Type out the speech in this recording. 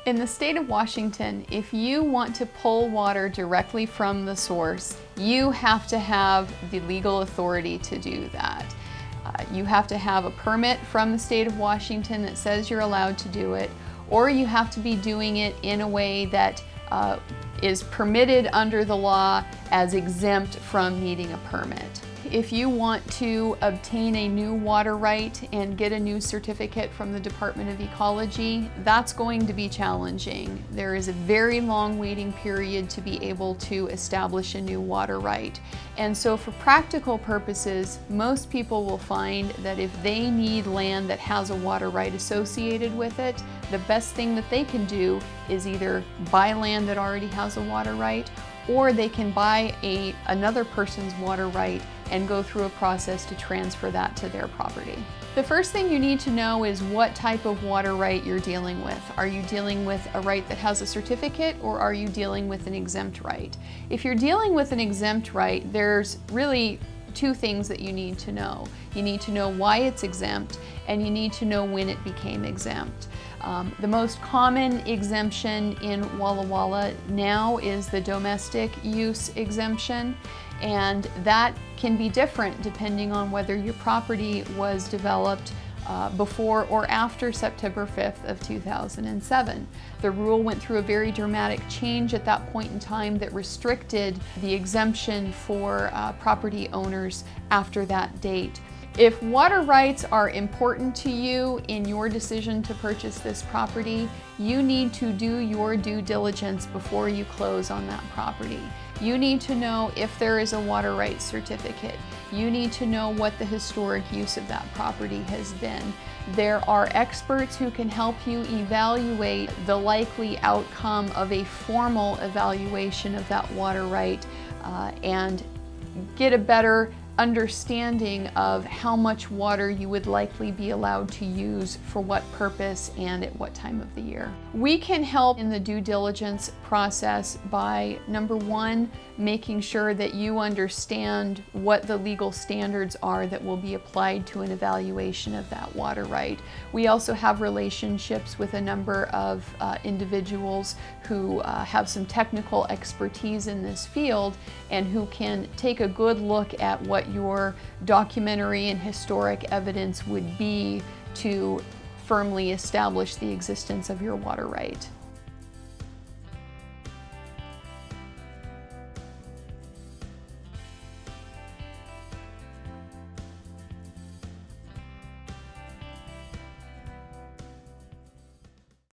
In the state of Washington, if you want to pull water directly from the source, you have to have the legal authority to do that. You have to have a permit from the state of Washington that says you're allowed to do it, or you have to be doing it in a way that is permitted under the law as exempt from needing a permit. If you want to obtain a new water right and get a new certificate from the Department of Ecology, that's going to be challenging. There is a very long waiting period to be able to establish a new water right. And so for practical purposes, most people will find that if they need land that has a water right associated with it, the best thing that they can do is either buy land that already has a water right, or they can buy another person's water right and go through a process to transfer that to their property. The first thing you need to know is what type of water right you're dealing with. Are you dealing with a right that has a certificate, or are you dealing with an exempt right? If you're dealing with an exempt right, there's really two things that you need to know. You need to know why it's exempt, and you need to know when it became exempt. The most common exemption in Walla Walla now is the domestic use exemption, and that can be different depending on whether your property was developed before or after September 5th of 2007. The rule went through a very dramatic change at that point in time that restricted the exemption for property owners after that date. If water rights are important to you in your decision to purchase this property, you need to do your due diligence before you close on that property. You need to know if there is a water rights certificate. You need to know what the historic use of that property has been. There are experts who can help you evaluate the likely outcome of a formal evaluation of that water right and get a better understanding of how much water you would likely be allowed to use for what purpose and at what time of the year. We can help in the due diligence process by, number one, making sure that you understand what the legal standards are that will be applied to an evaluation of that water right. We also have relationships with a number of individuals who have some technical expertise in this field and who can take a good look at what your documentary and historic evidence would be to firmly establish the existence of your water right.